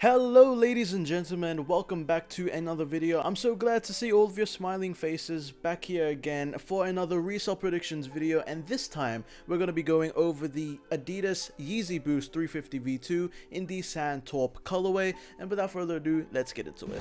Hello ladies and gentlemen, welcome back to another video. I'm so glad to see all of your smiling faces back here again for another resale predictions video, and this time we're going to be going over the Adidas Yeezy Boost 350 V2 in the Sand Taupe colorway, and without further ado, let's get into it.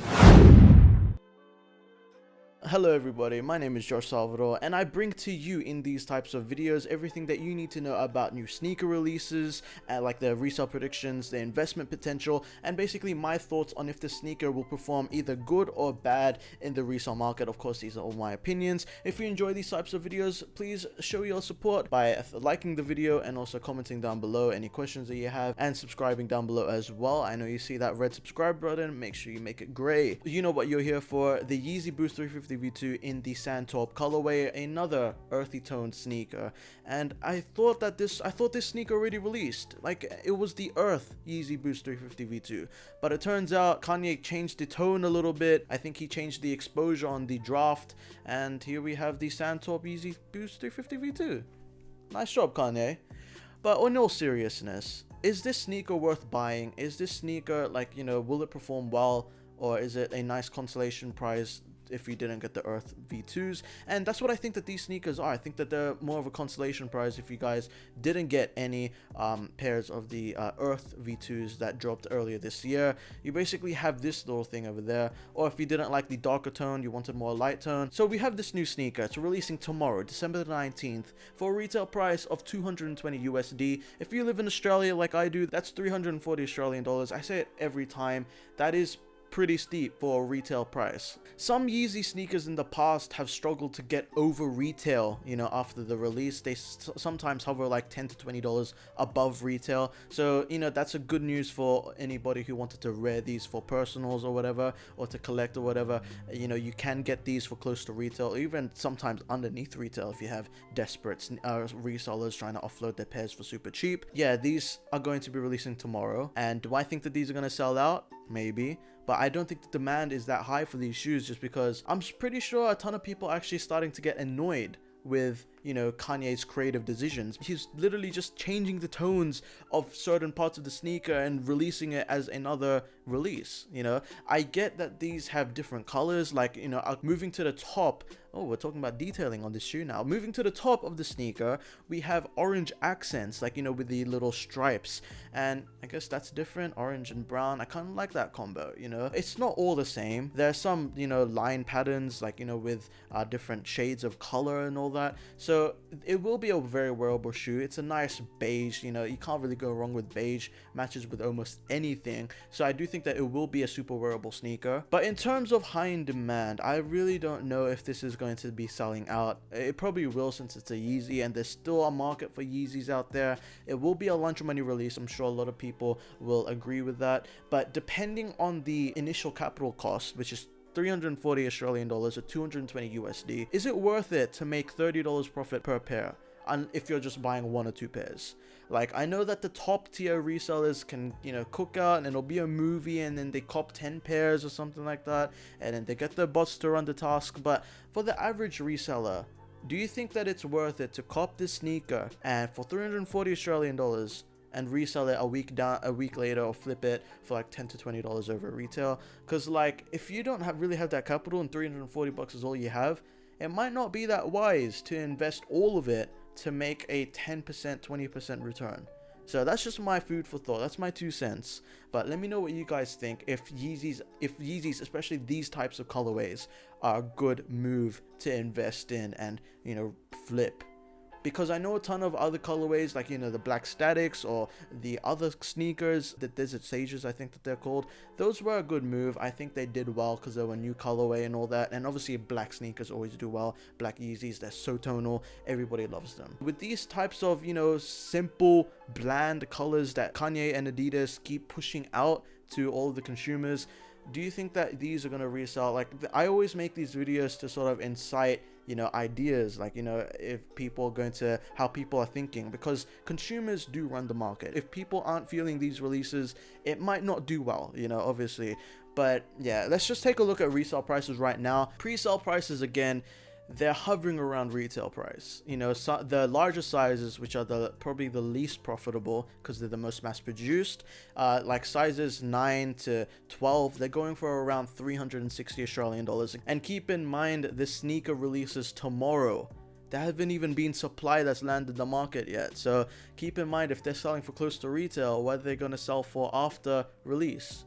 Hello everybody, my name is Josh Salvador, and I bring to you in these types of videos everything that you need to know about new sneaker releases, like the resale predictions, the investment potential, and basically my thoughts on if the sneaker will perform either good or bad in the resale market. Of course, these are all my opinions. If you enjoy these types of videos, please show your support by liking the video and also commenting down below any questions that you have, and subscribing down below as well. I know you see that red subscribe button, make sure you make it gray. You know what you're here for. The Yeezy Boost 350 V2 in the Sand Taupe colorway, another earthy toned sneaker, and I thought this sneaker already released, like it was the Earth Yeezy Boost 350 V2, but it turns out Kanye changed the tone a little bit. I think he changed the exposure on the draft, and here we have the Sand Taupe Yeezy Boost 350 V2. Nice job, Kanye. But in all seriousness, is this sneaker worth buying? Is this sneaker, like, you know, will it perform well, or is it a nice consolation prize if you didn't get the Earth V2s? And that's what I think that these sneakers are. I think that they're more of a consolation prize if you guys didn't get any pairs of the Earth V2s that dropped earlier this year. You basically have this little thing over there, or if you didn't like the darker tone, you wanted more light tone. So we have this new sneaker. It's releasing tomorrow, December the 19th, for a retail price of 220 USD. If you live in Australia like I do, that's 340 Australian dollars. I say it every time. That is pretty steep for a retail price. Some Yeezy sneakers in the past have struggled to get over retail, you know, after the release. They sometimes hover like $10 to $20 above retail. So, you know, that's a good news for anybody who wanted to wear these for personals or whatever, or to collect or whatever. You know, you can get these for close to retail, even sometimes underneath retail if you have desperate resellers trying to offload their pairs for super cheap. Yeah, these are going to be releasing tomorrow. And do I think that these are going to sell out? Maybe. But I don't think the demand is that high for these shoes, just because I'm pretty sure a ton of people are actually starting to get annoyed with, you know, Kanye's creative decisions. He's literally just changing the tones of certain parts of the sneaker and releasing it as another release. You know, I get that these have different colors, like, you know, moving to the top. Oh, we're talking about detailing on this shoe now. Moving to the top of the sneaker, we have orange accents, like, you know, with the little stripes. And I guess that's different, orange and brown. I kind of like that combo, you know. It's not all the same. There's some, you know, line patterns, like, you know, with different shades of color and all that. So it will be a very wearable shoe. It's a nice beige, you know, you can't really go wrong with beige. Matches with almost anything. So I do think that it will be a super wearable sneaker. But in terms of high in demand, I really don't know if this is going to be selling out. It probably will, since it's a Yeezy and there's still a market for Yeezys out there. It will be a lunch money release. I'm sure a lot of people will agree with that. But depending on the initial capital cost, which is 340 Australian dollars or 220 USD, is it worth it to make $30 profit per pair? And if you're just buying one or two pairs, like, I know that the top tier resellers can, you know, cook out and it'll be a movie and then they cop 10 pairs or something like that, and then they get their bots to run the task. But for the average reseller, do you think that it's worth it to cop this sneaker and for 340 Australian dollars and resell it a week later, or flip it for like $10 to $20 over retail? Because, like, if you don't really have that capital and 340 bucks is all you have, it might not be that wise to invest all of it to make a 10%, 20% return. So that's just my food for thought. That's my 2 cents. But let me know what you guys think. If Yeezys, especially these types of colorways, are a good move to invest in and, you know, flip. Because I know a ton of other colorways, like, you know, the Black Statics or the other sneakers, the Desert Sages, I think that they're called. Those were a good move. I think they did well because they were new colorway and all that. And obviously black sneakers always do well. Black Yeezys, they're so tonal. Everybody loves them. With these types of, you know, simple, bland colors that Kanye and Adidas keep pushing out to all of the consumers, do you think that these are going to resell? Like, I always make these videos to sort of incite, you know, ideas, like, you know, if people are going to, how people are thinking, because consumers do run the market. If people aren't feeling these releases, it might not do well, you know, obviously. But yeah, let's just take a look at resale prices right now. Pre-sale prices, again, they're hovering around retail price. You know, so the larger sizes, which are probably the least profitable because they're the most mass produced, like sizes 9 to 12, they're going for around 360 Australian dollars. And keep in mind, the sneaker releases tomorrow. There haven't even been supply that's landed the market yet. So keep in mind, if they're selling for close to retail, what are they going to sell for after release?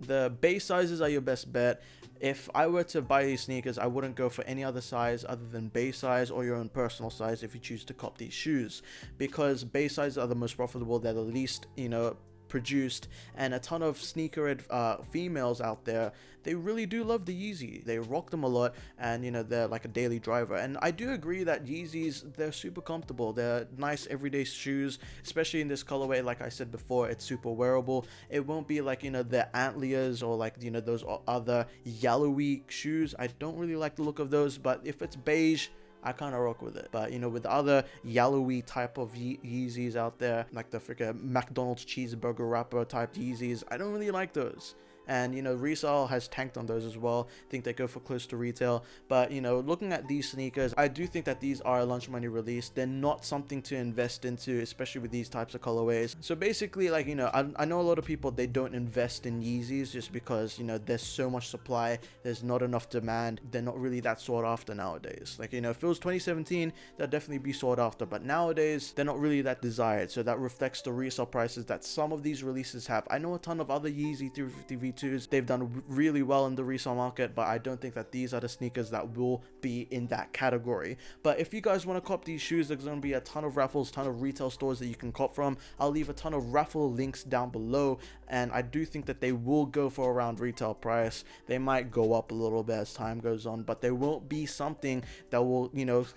The base sizes are your best bet. If I were to buy these sneakers, I wouldn't go for any other size other than base size or your own personal size if you choose to cop these shoes, because base sizes are the most profitable. They're the least, you know, produced, and a ton of sneakerhead females out there, they really do love the Yeezy. They rock them a lot, and you know, they're like a daily driver. And I do agree that Yeezys, they're super comfortable. They're nice everyday shoes, especially in this colorway. Like I said before, it's super wearable. It won't be like, you know, the Antliers or like, you know, those other yellowy shoes. I don't really like the look of those, but if it's beige, I kind of rock with it. But you know, with the other yellowy type of Yeezys out there, like the freaking McDonald's cheeseburger wrapper type Yeezys, I don't really like those. And you know, resale has tanked on those as well. I think they go for close to retail. But you know, looking at these sneakers, I do think that these are a lunch money release. They're not something to invest into, especially with these types of colorways. So basically, like, you know, I know a lot of people, they don't invest in Yeezys just because, you know, there's so much supply, there's not enough demand, they're not really that sought after nowadays. Like, you know, if it was 2017, they'd definitely be sought after, but nowadays they're not really that desired. So that reflects the resale prices that some of these releases have. I know a ton of other Yeezy 350 V2s, they've done really well in the resale market, but I don't think that these are the sneakers that will be in that category. But if you guys want to cop these shoes, there's going to be a ton of raffles, ton of retail stores that you can cop from. I'll leave a ton of raffle links down below, and I do think that they will go for around retail price. They might go up a little bit as time goes on, but there won't be something that will, you know,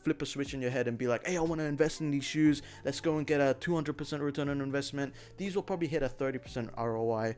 flip a switch in your head and be like, hey, I want to invest in these shoes, let's go and get a 200% return on investment. These will probably hit a 30% ROI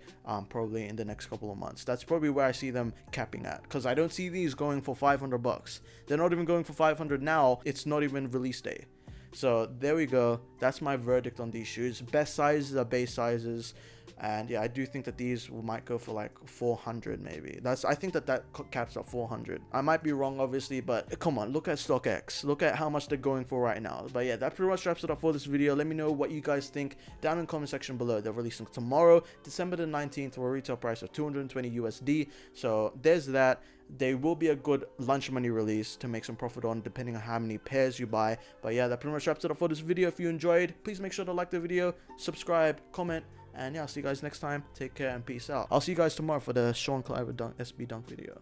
probably in the next couple of months. That's probably where I see them capping at, because I don't see these going for 500 bucks. They're not even going for 500 now. It's not even release day. So there we go. That's my verdict on these shoes. Best sizes are base sizes. And yeah, I do think that these might go for like 400 maybe. I think that caps at 400. I might be wrong, obviously, but come on, look at StockX. Look at how much they're going for right now. But yeah, that pretty much wraps it up for this video. Let me know what you guys think down in the comment section below. They're releasing tomorrow, December the 19th, for a retail price of 220 USD. So there's that. They will be a good lunch money release to make some profit on, depending on how many pairs you buy. But yeah, that pretty much wraps it up for this video. If you enjoyed, please make sure to like the video, subscribe, comment, and yeah, I'll see you guys next time. Take care and peace out. I'll see you guys tomorrow for the Sean Cliver SB Dunk video.